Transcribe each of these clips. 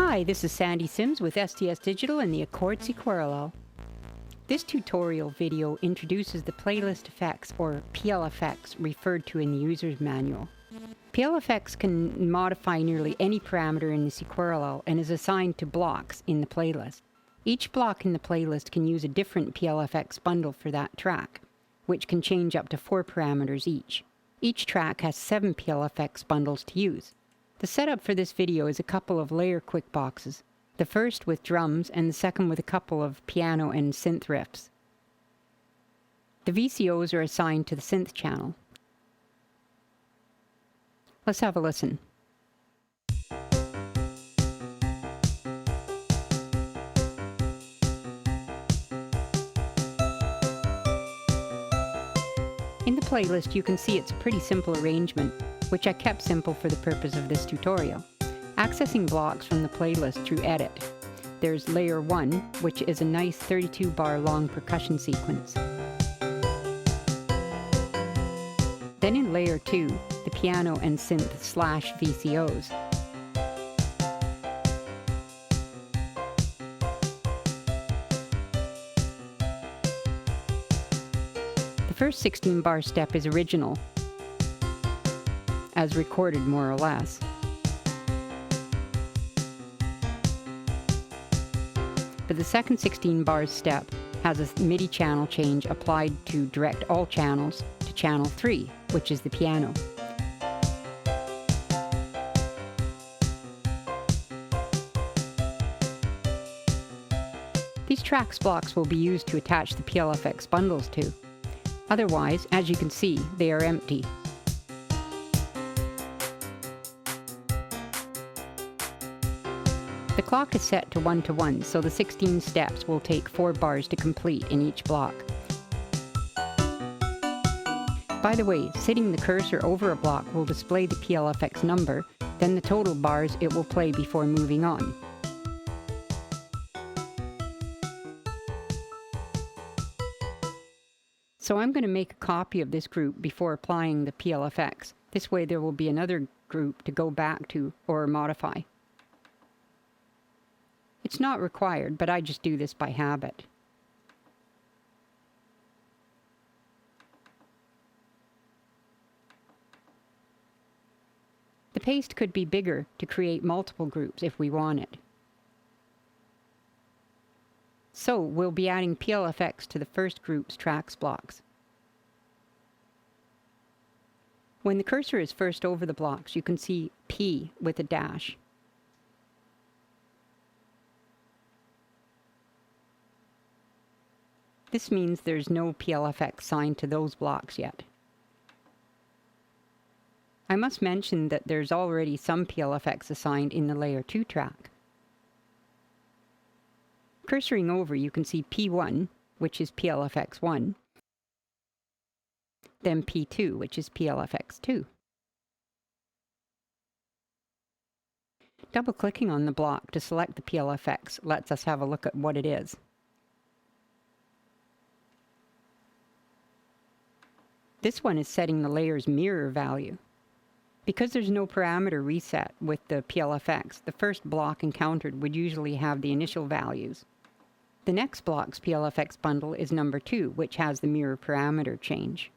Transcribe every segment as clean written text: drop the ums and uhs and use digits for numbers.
Hi, this is Sandy Sims with STS Digital and the Accord Sequarallel. This tutorial video introduces the playlist effects, or PLFX, referred to in the user's manual. PLFX can modify nearly any parameter in the Sequarallel and is assigned to blocks in the playlist. Each block in the playlist can use a different PLFX bundle for that track, which can change up to 4 parameters each. Each track has 7 PLFX bundles to use. The setup for this video is a couple of layer quick boxes, the first with drums and the second with a couple of piano and synth riffs. The VCOs are assigned to the synth channel. Let's have a listen. In the playlist you can see it's a pretty simple arrangement, which I kept simple for the purpose of this tutorial. Accessing blocks from the playlist through Edit. There's Layer 1, which is a nice 32-bar long percussion sequence. Then in Layer 2, the piano and synth / VCOs. The first 16-bar step is original, as recorded more or less. But the second 16 bars step has a MIDI channel change applied to direct all channels to channel 3, which is the piano. These TRAX blocks will be used to attach the PLFX bundles to. Otherwise, as you can see, they are empty. The clock is set to 1:1, so the 16 steps will take 4 bars to complete in each block. By the way, sitting the cursor over a block will display the PLFX number, then the total bars it will play before moving on. So I'm going to make a copy of this group before applying the PLFX. This way there will be another group to go back to or modify. It's not required, but I just do this by habit. The paste could be bigger to create multiple groups if we want it. So we'll be adding PLFX to the first group's TRAX blocks. When the cursor is first over the blocks, you can see P with a dash. This means there's no PLFX signed to those blocks yet. I must mention that there's already some PLFX assigned in the Layer 2 track. Cursoring over, you can see P1, which is PLFX 1, then P2, which is PLFX 2. Double-clicking on the block to select the PLFX lets us have a look at what it is. This one is setting the layer's mirror value. Because there's no parameter reset with the PLFX, the first block encountered would usually have the initial values. The next block's PLFX bundle is number 2, which has the mirror parameter change.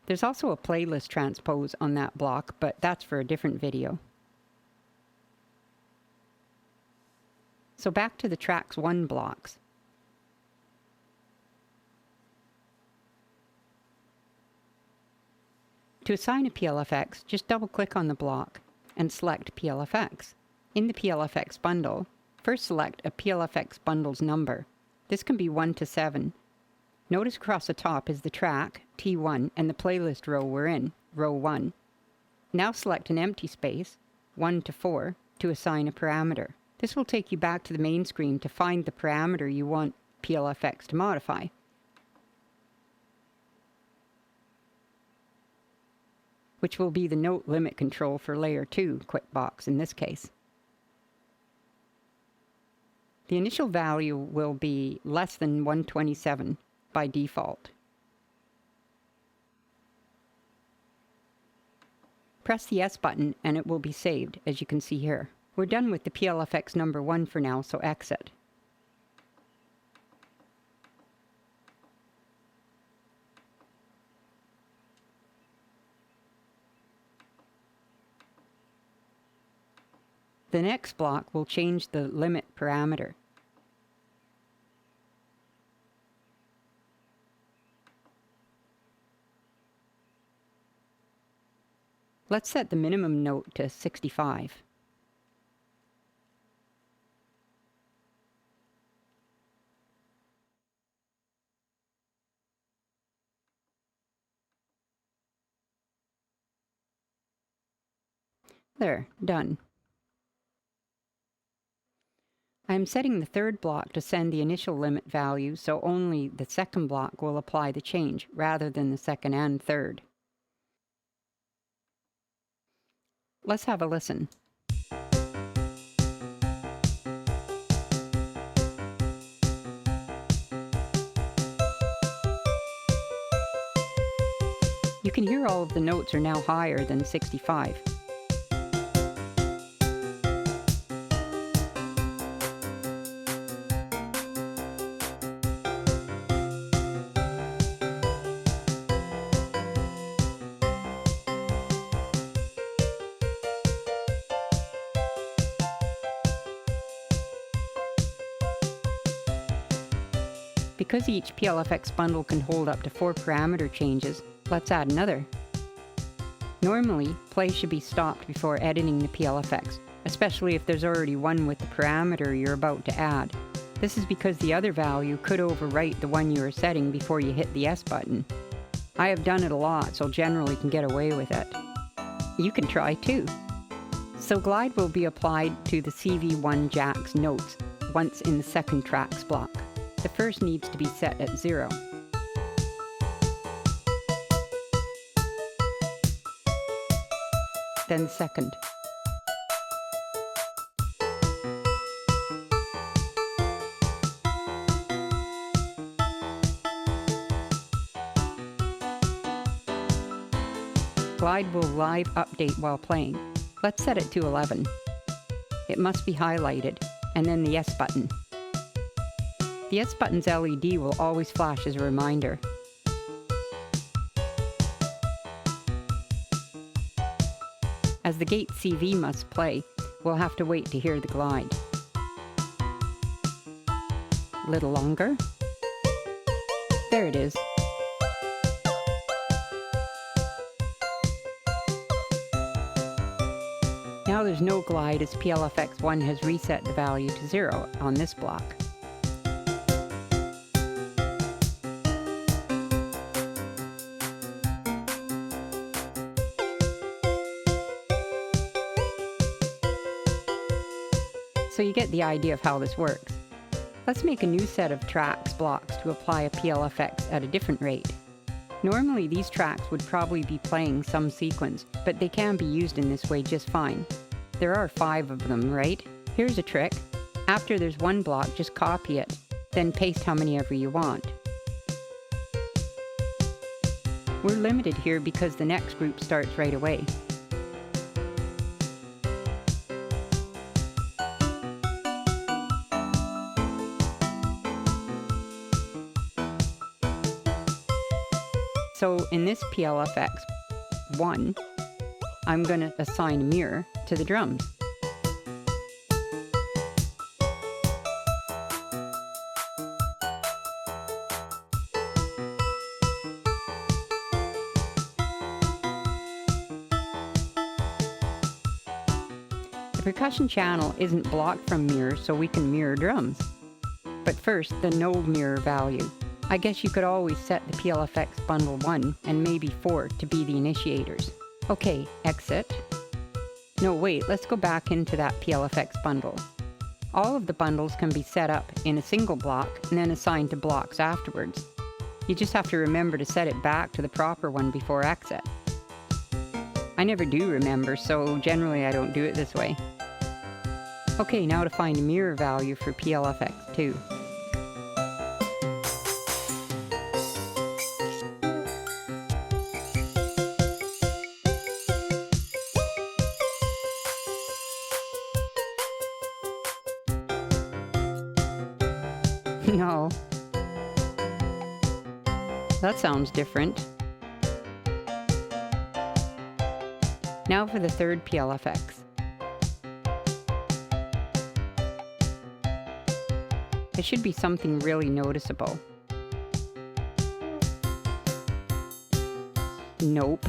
There's also a playlist transpose on that block, but that's for a different video. So back to the TRAX 1 blocks. To assign a PLFX, just double-click on the block and select PLFX. In the PLFX bundle, first select a PLFX bundle's number. This can be 1 to 7. Notice across the top is the track, T1, and the playlist row we're in, row 1. Now select an empty space, 1 to 4, to assign a parameter. This will take you back to the main screen to find the parameter you want PLFX to modify. Which will be the note limit control for Layer 2 quick box in this case. The initial value will be less than 127 by default. Press the S button and it will be saved, as you can see here. We're done with the PLFX number 1 for now, so exit. The next block will change the limit parameter. Let's set the minimum note to 65. There, done. I'm setting the third block to send the initial limit value, so only the second block will apply the change, rather than the second and third. Let's have a listen. You can hear all of the notes are now higher than 65. Because each PLFX bundle can hold up to 4 parameter changes, let's add another. Normally, play should be stopped before editing the PLFX, especially if there's already one with the parameter you're about to add. This is because the other value could overwrite the one you are setting before you hit the S button. I have done it a lot, so generally can get away with it. You can try too. So glide will be applied to the CV1 jacks notes once in the second TRAX block. The first needs to be set at 0. Then second. Glide will live update while playing. Let's set it to 11. It must be highlighted, and then the S button. The S button's LED will always flash as a reminder. As the gate CV must play, we'll have to wait to hear the glide. A little longer. There it is. Now there's no glide as PLFX1 has reset the value to 0 on this block. So you get the idea of how this works. Let's make a new set of TRAX blocks to apply a PLFX at a different rate. Normally these tracks would probably be playing some sequence, but they can be used in this way just fine. There are 5 of them, right? Here's a trick. After there's one block, just copy it, then paste how many ever you want. We're limited here because the next group starts right away. So in this PLFX 1, I'm going to assign a mirror to the drums. The percussion channel isn't blocked from mirror, so we can mirror drums. But first, the no mirror value. I guess you could always set the PLFX bundle 1 and maybe 4 to be the initiators. Okay, exit. No, wait, let's go back into that PLFX bundle. All of the bundles can be set up in a single block and then assigned to blocks afterwards. You just have to remember to set it back to the proper one before exit. I never do remember, so generally I don't do it this way. Okay, now to find a mirror value for PLFX 2. No. That sounds different. Now for the third PLFX. It should be something really noticeable. Nope.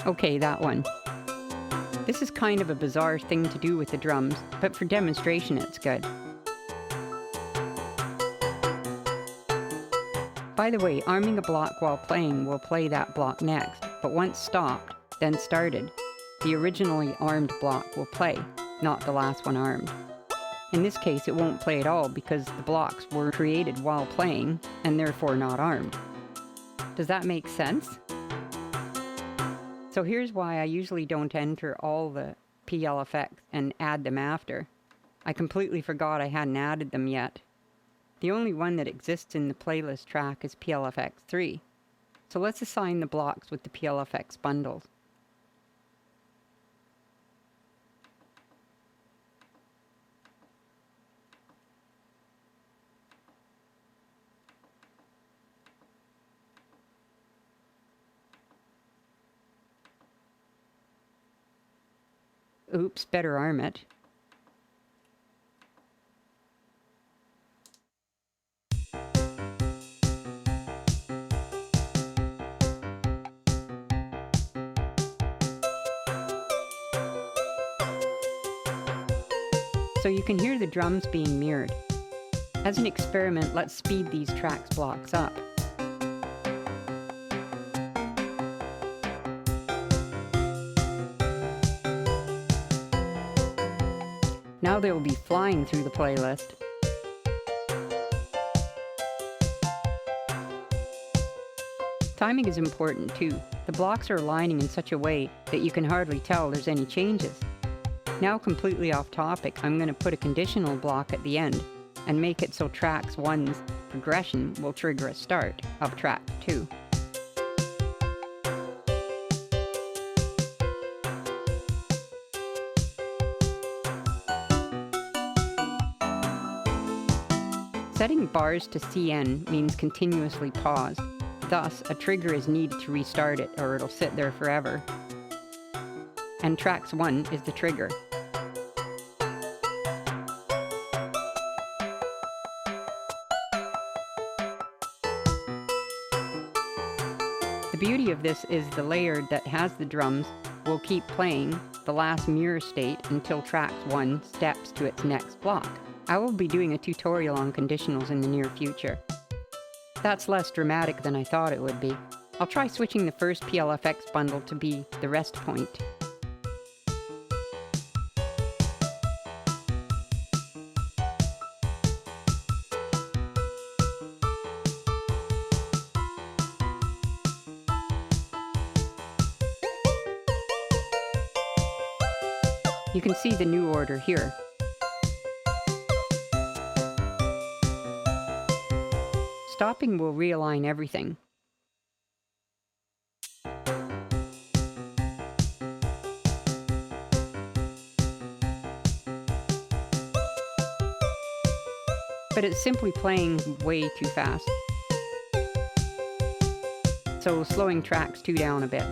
Okay, that one. This is kind of a bizarre thing to do with the drums, but for demonstration it's good. By the way, arming a block while playing will play that block next, but once stopped, then started, the originally armed block will play, not the last one armed. In this case, it won't play at all because the blocks were created while playing and therefore not armed. Does that make sense? So here's why I usually don't enter all the PLFX and add them after. I completely forgot I hadn't added them yet. The only one that exists in the playlist track is PLFX 3. So let's assign the blocks with the PLFX bundles. Oops, better arm it. So you can hear the drums being mirrored. As an experiment, let's speed these TRAX blocks up. Now they will be flying through the playlist. Timing is important too. The blocks are aligning in such a way that you can hardly tell there's any changes. Now completely off topic, I'm going to put a conditional block at the end and make it so TRAX 1's progression will trigger a start of track 2. Setting bars to CN means continuously paused. Thus, a trigger is needed to restart it or it'll sit there forever. And TRAX 1 is the trigger. The beauty of this is the layer that has the drums will keep playing the last mirror state until TRAX 1 steps to its next block. I will be doing a tutorial on conditionals in the near future. That's less dramatic than I thought it would be. I'll try switching the first PLFX bundle to be the rest point. You can see the new order here. Stopping will realign everything. But it's simply playing way too fast. So slowing TRAX 2 down a bit.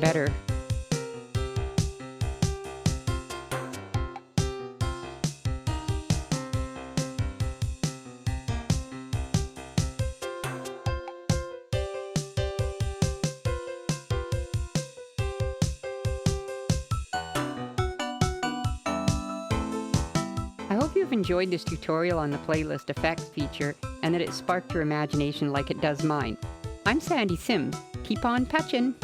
Better. I hope you've enjoyed this tutorial on the playlist effects feature and that it sparked your imagination like it does mine. I'm Sandy Sims. Keep on patchin'!